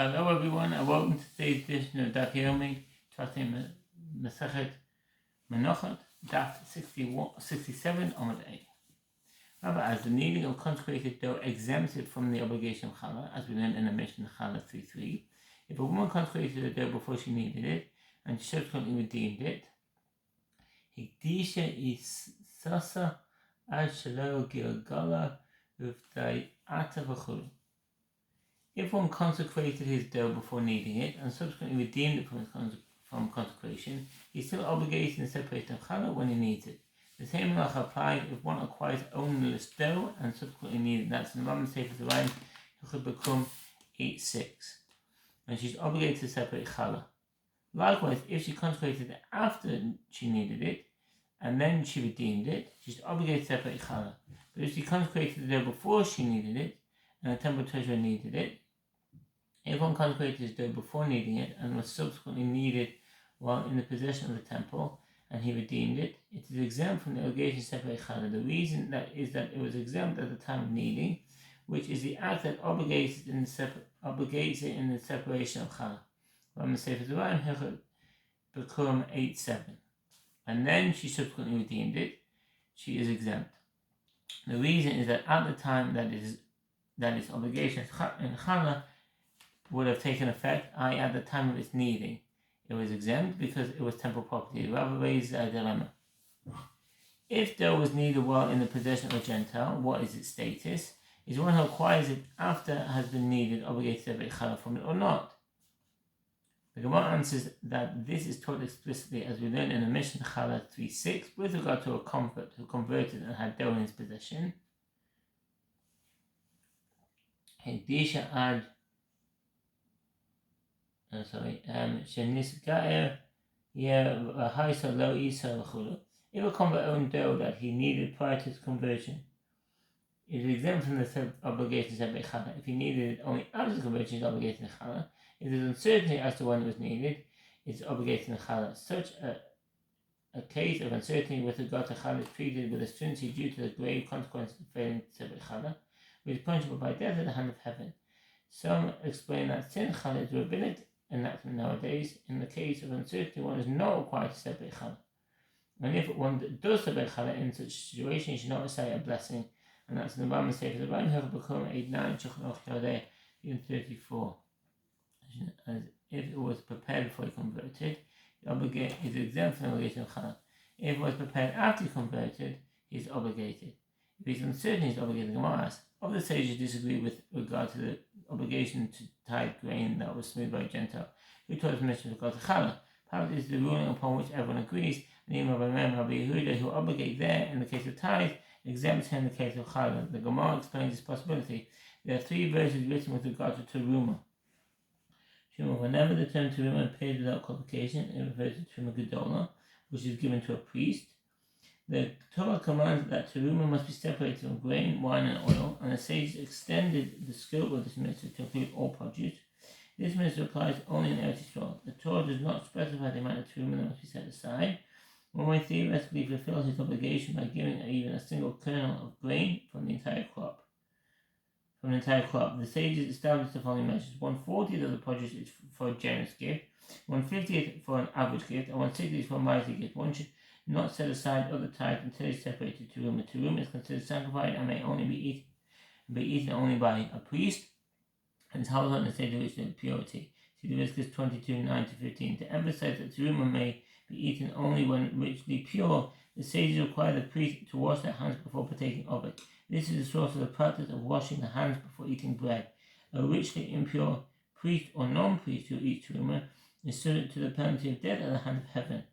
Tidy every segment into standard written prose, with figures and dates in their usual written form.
Hello everyone, and welcome to today's edition of Daf Yomi, trusting Menachot Daf 67 Omer 8. However, as the kneading of consecrated dough exempts it from the obligation of Challah, as we learned in the Mishnah Challah 3:3, if a woman consecrated the dough before she kneaded it, and subsequently redeemed it, Hikdisha isasa ad shelo gilgala uvdai'ata v'chulu. If one consecrated his dough before kneading it and subsequently redeemed it from consecration, he is still obligated in the separation of challah when he needs it. The same halacha applies if one acquires ownerless dough and subsequently needs it. That's in the Rabbi Meir the line, it could become 8-6. And she's obligated to separate challah. Likewise, if she consecrated it after she needed it and then she redeemed it, she's obligated to separate challah. But if she consecrated the dough before she needed it and the temple treasurer needed it, if one consecrated his dough before kneading it and was subsequently kneaded while in the possession of the temple and he redeemed it, it is exempt from the obligation to separate challah. The reason that is that it was exempt at the time of kneading, which is the act that obligates it in the separation of challah. When the Sefer Zerayim become 8-7, and then she subsequently redeemed it, she is exempt. The reason is that at the time that its obligation in challah would have taken effect, i.e. at the time of its kneading, it was exempt because it was temple property. It rather raises a dilemma. If dough was kneaded while in the possession of a Gentile, what is its status? Is one who acquires it after it has been kneaded obligated to separate challah from it or not? The Gemara answers that this is taught explicitly as we learn in the Mishnah Challah 3:6 with regard to a convert who converted and had dough in his possession. Hekdisha ad if a convert owned dough that he needed prior to his conversion, it is exempt from the obligation to separate challah. If he needed it only after his conversion, he is obligated to challah. If there is uncertainty as to when it was needed, it is obligated to challah. Such a case of uncertainty with regard to challah is treated with a stringency due to the grave consequences of failing to separate challah, which is punishable by death at the hand of heaven. Some explain that since challah is rabbinic enactment nowadays, in the case of uncertainty, one is not required to separate challah. And if one does separate challah in such a situation, he should not recite a blessing. And that's in the Rabbi Meir. The Rabbi Meir become 8-9, Challah 34. As if it was prepared before he converted, it is exempt from the obligation of challah. If it was prepared after he converted, he is obligated. If he is uncertain, he is obligated. The Gemara asks, of the sages disagree with regard to the obligation to tithe grain that was smoothed by a Gentile. Who taught us mission with regard to challah? Perhaps it is the ruling upon which everyone agrees, and even Rabbi Meir and Rabbi Yehuda, who obligate there in the case of tithe, exempts him in the case of challah. The Gemara explains this possibility. There are 3 verses written with regard to teruma. Whenever the term teruma appears without qualification, it refers to teruma gedola, which is given to a priest. The Torah commands that teruma must be separated from grain, wine, and oil, and the sages extended the scope of this mitzvah to include all produce. This mitzvah applies only in Eretz Yisrael. The Torah does not specify the amount of teruma that must be set aside. One may theoretically fulfill his obligation by giving even a single kernel of grain from the entire crop. The sages established the following measures: 1/40 of the produce is for a generous gift, 1/50 for an average gift, and 1/60 for a mighty gift. One should not set aside other tithes until it is separated teruma. Teruma is considered sanctified and may only be eaten only by a priest, and is held in a state of ritual purity. See Leviticus 22:9-15. To emphasize that teruma may be eaten only when ritually pure, the sages require the priest to wash their hands before partaking of it. This is the source of the practice of washing the hands before eating bread. A ritually impure priest or non-priest who eats teruma is subject to the penalty of death at the hand of heaven.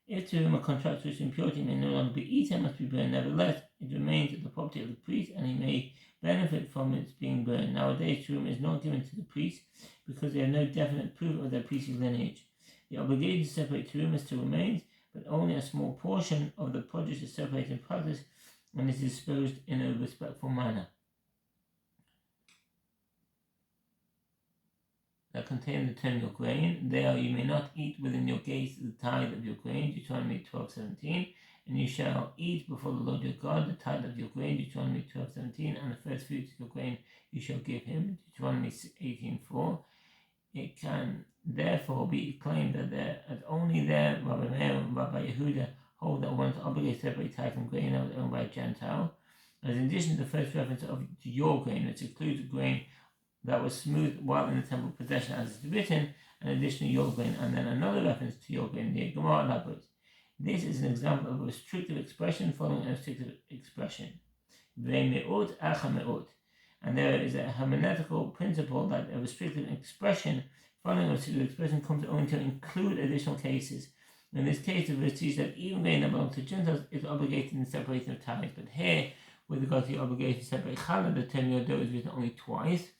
If teruma contracts which impurity may no longer be eaten and must be burned, nevertheless, it remains the property of the priest and he may benefit from its being burned. Nowadays, teruma is not given to the priest because they have no definite proof of their priestly lineage. The obligation to separate teruma still remains, but only a small portion of the produce is separated in practice and is disposed in a respectful manner. That contain the term your grain. There you may not eat within your gates the tithe of your grain, Deuteronomy 12:17, and you shall eat before the Lord your God the tithe of your grain, Deuteronomy 12:17, and the first fruits of your grain you shall give him, Deuteronomy 18:4. it can therefore be claimed that only there Rabbi Meir and Rabbi Yehuda hold that one is obligated to separate tithe from grain that was owned by a Gentile. As in addition to the first reference to your grain, which includes a grain that was smooth while in the temple possession, as is written, and additionally your grain, and then another reference to your grain. The Gemara elaborates. This is an example of a restrictive expression following a restrictive expression. And there is a hermeneutical principle that a restrictive expression following a restrictive expression comes only to include additional cases. In this case, the verse teaches that even grain that belongs to Gentiles is obligated in the separation of tithes. But here, with regard to the obligation to separate challah, the term your dough is written only twice.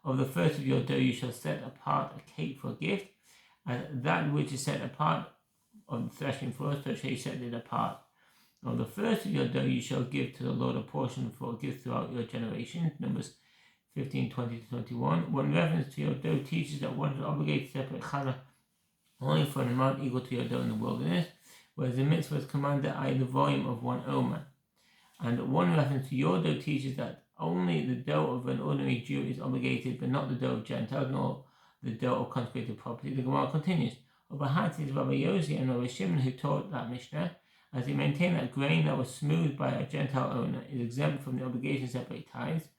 Of the first of your dough you shall set apart a cake for a gift, and that which is set apart on the threshing floor, so shall you set it apart. Of the first of your dough you shall give to the Lord a portion for a gift throughout your generations. Numbers 15:20-21. One reference to your dough teaches that one is obligated to separate challah only for an amount equal to your dough in the wilderness, whereas the mitzvah is commanded i.e. the volume of one omer. And one reference to your dough teaches that only the dough of an ordinary Jew is obligated, but not the dough of Gentiles, nor the dough of consecrated property. The Gemara continues. Obahat is Rabbi Yossi and Rabbi Shimon who taught that Mishnah, as they maintain that grain that was smoothed by a Gentile owner is exempt from the obligation to separate tithes,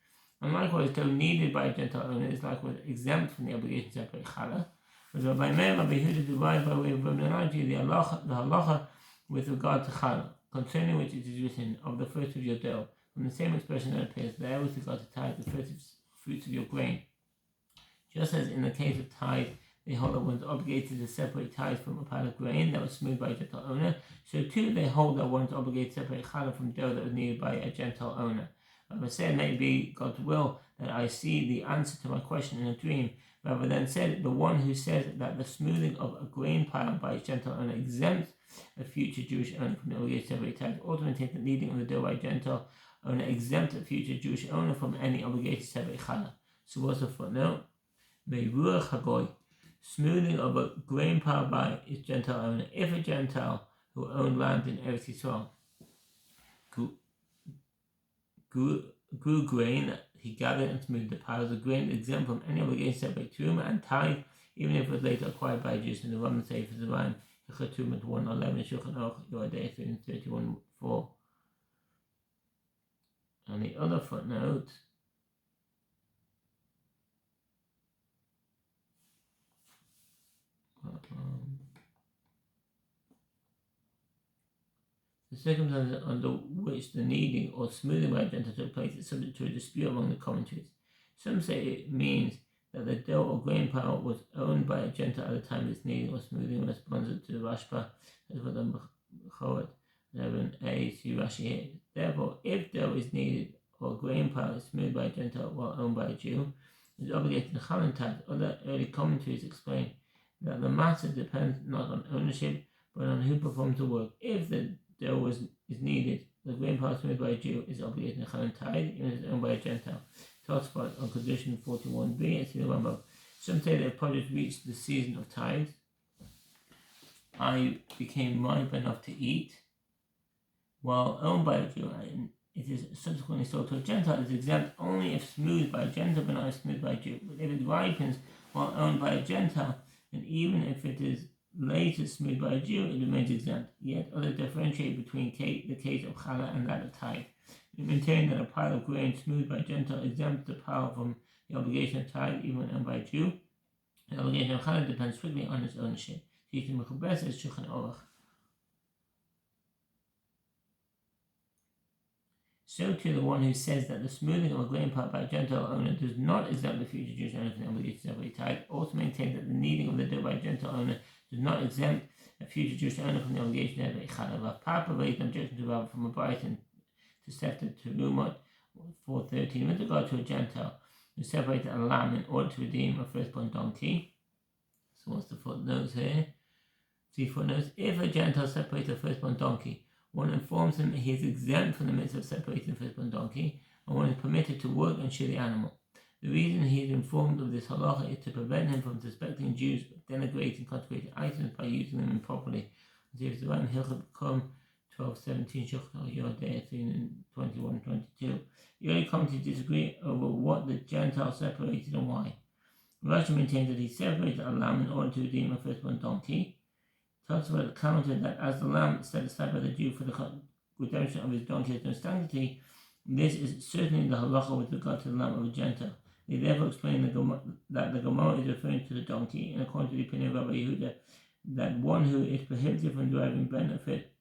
and likewise dough needed by a Gentile owner is likewise exempt from the obligation to separate challah. But Rabbi Meir and Rabbi Yehuda derived by way of analogy the halacha with regard to challah, concerning which it is written, of the first of your dough, from the same expression that appears there with regard to tithe, the first fruits of your grain. Just as in the case of tithe, they hold that one is obligated to separate tithe from a pile of grain that was smoothed by a Gentile owner, so too they hold that one is obligated to separate challah from dough that was needed by a Gentile owner. Rabbi said, may it be God's will that I see the answer to my question in a dream. Rabbi then said, the one who says that the smoothing of a grain pile by a Gentile owner exempts a future Jewish owner from the obligation to separate tithe, ought to maintain that kneading of the dough by a Gentile owner exempts a future Jewish owner from any obligation to separate challah. So what's the footnote? Meiruach hagoy, smoothing of a grain pile by its Gentile owner. If a Gentile who owned land in Eretz Yisrael grew grain, he gathered and smoothed the piles of grain, exempt from any obligation to separate truma and tithe, even if it was later acquired by Jews. In the Roman Sefer Zerayim, Hilchot Truma 1:11, Shulchan Aruch Yoadei 31:4. And the other footnote, the circumstances under which the kneading or smoothing by a Gentile took place is subject to a dispute among the commentaries. Some say it means that the dough or grain pile was owned by a Gentile at the time of its kneading or smoothing, in response to the Rashba, as for the Menachot 11a, see Rashi here. Therefore, if dough is kneaded or grain pile is smoothed by a Gentile while owned by a Jew, it is obligated to challah tithe. Other early commentaries explain that the matter depends not on ownership, but on who performs the work. If the dough is needed, the grain pile smoothed by a Jew is obligated to challah tithe, even if it is owned by a Gentile. Tosfot on condition 41b and see the Rambam. Some say that if produce reached the season of tithe, I became ripe enough to eat, while owned by a Jew, and it is subsequently sold to a Gentile, it is exempt only if smoothed by a Gentile, but not if smoothed by a Jew. But if it ripens while owned by a Gentile, and even if it is later smoothed by a Jew, it remains exempt. Yet others differentiate between the case of challah and that of tithe. We maintain that a pile of grain smoothed by a Gentile exempts the pile from the obligation of tithe, even when owned by a Jew. The obligation of challah depends strictly on its ownership. So too the one who says that the smoothing of a grain pile by a Gentile owner does not exempt the future Jewish owner from the obligation to separate tithe, also maintains that the kneading of the dough by a Gentile owner does not exempt a future Jewish owner from the obligation to separate challah. Rav Papa raised an objection to Rav from a Brighton to Sefer Terumot 4:13 with regard to a Gentile who separated a lamb in order to redeem a firstborn donkey. So what's the footnotes here? 3 footnotes. If a Gentile separates a firstborn donkey, one informs him that he is exempt from the mitzvah of separating the firstborn donkey, and one is permitted to work and shear the animal. The reason he is informed of this halacha is to prevent him from suspecting Jews of denigrating consecrated items by using them improperly. Hilchot 12:17, Shulchan Yoadei 21:22. The early commentators disagree over what the Gentile separated and why. Rashi maintains that he separated a lamb in order to redeem a firstborn donkey. Tosfot commented that as the lamb set aside by the Jew for the redemption of his donkey has no sanctity, this is certainly the halacha with regard to the lamb of a Gentile. They therefore explain that the Gemara is referring to the donkey, and according to the opinion of Rabbi Yehuda, that one who is prohibited from deriving benefit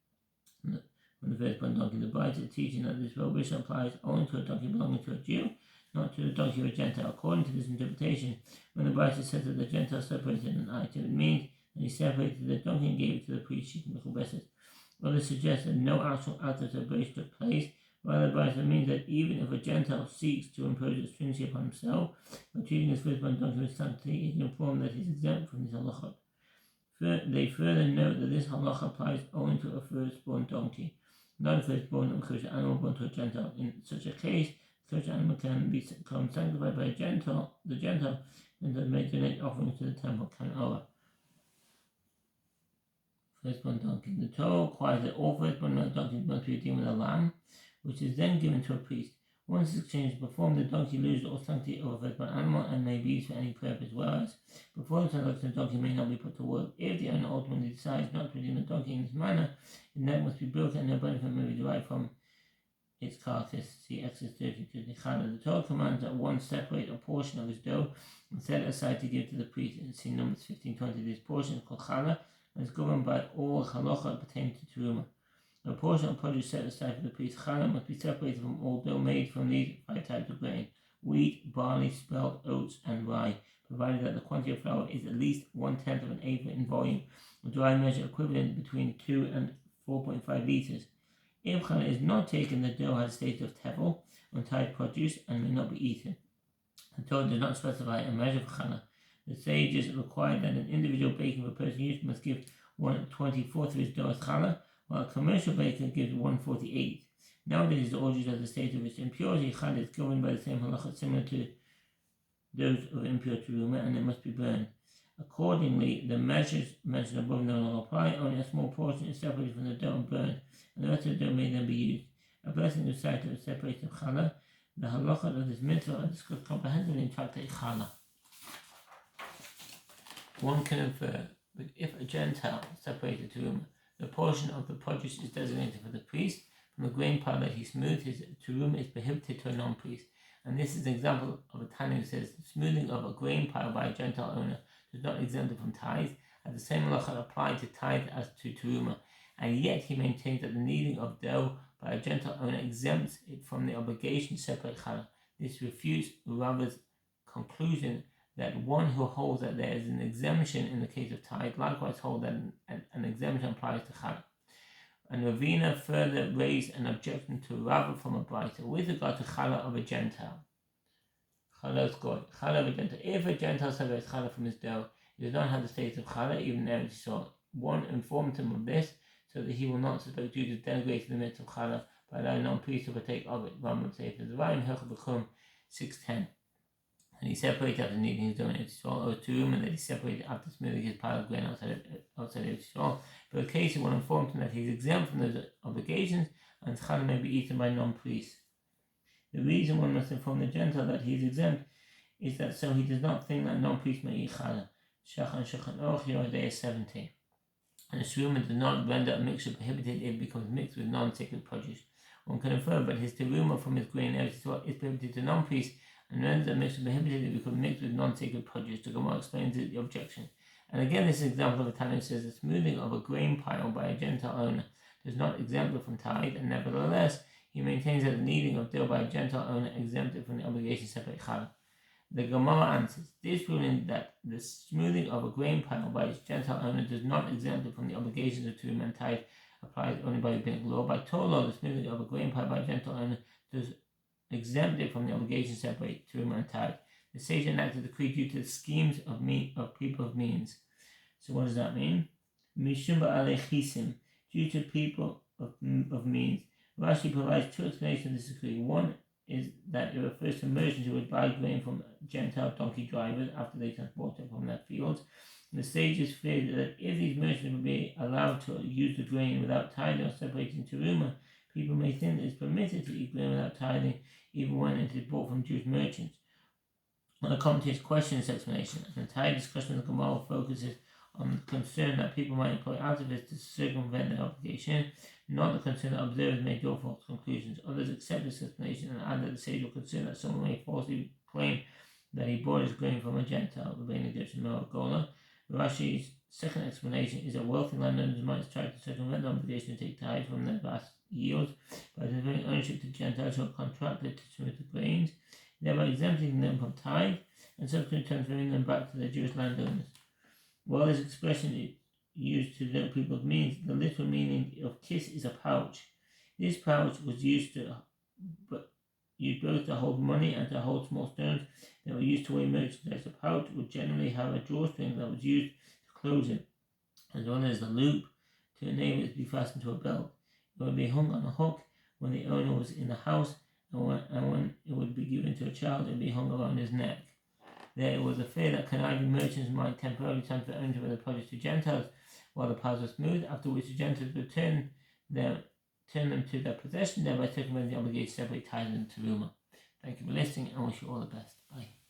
from the firstborn donkey. The Bride is teaching that this prohibition applies only to a donkey belonging to a Jew, not to the donkey of a Gentile. According to this interpretation, when the Bride says that the Gentile separated an item, it means that he separated the donkey and gave it to the priest seeking mechubesed. Others suggest that no actual act of separation took place. Rather, the Bride means that even if a Gentile seeks to impose a stringency upon himself by treating his firstborn donkey with sanctity, he is informed that he is exempt from this halacha. They further note that this halacha applies only to a firstborn donkey, not a firstborn or kosher animal born to a Gentile. In such a case, the kosher animal can become sanctified by the Gentile, and does make donate offerings to the temple. Omer. Firstborn donkey. The Torah requires that all firstborn donkeys must be redeemed with a lamb, which is then given to a priest. Once this exchange is performed, the donkey loses all sanctity of a firstborn animal and may be used for any purpose, whereas before the transaction, the donkey may not be put to work. If the owner ultimately decides not to redeem the donkey in this manner, the net must be broken and no benefit may be derived from its carcass. See Exodus 32. The Challah. The Torah commands that one separate a portion of his dough and set it aside to give to the priest. See Numbers 15:20. This portion is called Challah and is governed by all halacha pertaining to teruma. A portion of produce set aside for the priest, Challah, must be separated from all dough made from these 5 types of grain: wheat, barley, spelt, oats, and rye, provided that the quantity of flour is at least 1/10 of an eighth in volume, a dry measure equivalent between 2 and 4.5 liters. If Challah is not taken, the dough has a state of tevel, untied produce, and may not be eaten. The Torah does not specify a measure for Challah. The sages require that an individual baker for personal use must give 1/24 of his dough as Challah, while a commercial baker gives 1/48. Nowadays, the origins of the state of its impurity, Challah, is governed by the same halacha similar to those of impure teruma, and it must be burned. Accordingly, the measures mentioned above no longer apply. Only a small portion is separated from the dough and burned, and the rest of the dough may then be used. A blessing is recited to the separation of Challah. The halachot of this mitzvah are discussed comprehensively in Tractate Challah. One can infer that if a Gentile separated teruma, the portion of the produce is designated for the priest. From the grain pile that he smoothed, his teruma is prohibited to a non-priest. And this is an example of a Tanya who says the smoothing of a grain pile by a Gentile owner does not exempt it from tithe, as the same halacha applied to tithe as to teruma. And yet he maintains that the kneading of dough by a Gentile owner exempts it from the obligation to separate Challah. This refutes Rabbi's conclusion that one who holds that there is an exemption in the case of tithe likewise holds that an exemption applies to Challah. And Ravina further raised an objection to Rabbi from a Brita with regard to Challah of a Gentile. Challah of a Gentile. If a Gentile separates Challah from his dough, he does not have the status of Challah, even though he saw. One informed him of this, so that he will not suspect Jews of denigrating the midst of Challah by allowing non-priests to partake of it. Rambam says, "The Ryan Hilchah 6:10." And he separated after kneading his dough in Yisrael, or teruma, and that he separated after smoothing his pile of grain outside of Yisrael. But occasionally one informed him that he is exempt from those obligations, and Challah may be eaten by non-priests. The reason one must inform the Gentile that he is exempt is that so he does not think that non-priests may eat Challah. Shachan Aruch, Isaiah 70. And a teruma does not render a mixture prohibited if it becomes mixed with non-sacred produce. One can infer, but his teruma from his grain is prohibited to non-priests, and renders a mixture prohibited if it becomes mixed with non-sacred produce. The Gemara explains the objection. And again, this is an example of a Tanya who says the smoothing of a grain pile by a Gentile owner does not exempt it from tithe, and nevertheless, he maintains that the kneading of dough by a Gentile owner exempts it from the obligation to separate Challah. The Gemara answers, this ruling that the smoothing of a grain pile by its Gentile owner does not exempt it from the obligations of teruma and tithe applies only by rabbinic law. By Torah law, the smoothing of a grain pile by a Gentile owner does exempt it from the obligation to separate teruma and tithe. The sage enacted the decree due to the schemes of people of means. So what does that mean? Mishum ba'alechisim, due to people of means. Rashi provides 2 explanations of this decree. One is that it refers to merchants who would buy grain from Gentile donkey drivers after they transport it from their fields. And the sages feared that if these merchants would be allowed to use the grain without tithing or separating teruma, people may think it is permitted to eat grain without tithing, even when it is bought from Jewish merchants. When the commentators question this explanation, an entire discussion of the Gemara focuses on the concern that people might employ artifice to circumvent their obligation, not the concern that observers may draw false conclusions. Others accept this explanation and add that the sage will concern that someone may falsely claim that he bought his grain from a Gentile, Rashi's second explanation is that wealthy landowners might try to circumvent the obligation to take tithes from their vast yields by transferring ownership to Gentiles who are contracted to smooth the grains, thereby exempting them from tithe and subsequently transferring them back to their Jewish landowners. While this expression is used to denote people's means, the literal meaning of kiss is a pouch. This pouch was used both to hold money and to hold small stones that were used to weigh merchandise. The pouch would generally have a drawstring that was used to close it, as well as a loop to enable it to be fastened to a belt. It would be hung on a hook when the owner was in the house, and when it would be given to a child, it would be hung around his neck. There was a fear that conniving merchants might temporarily transfer ownership of the produce to Gentiles while the paths were smooth, after which the Gentiles would turn them to their possession, thereby circumventing the obligation to separate tithe and teruma. Thank you for listening, and wish you all the best. Bye.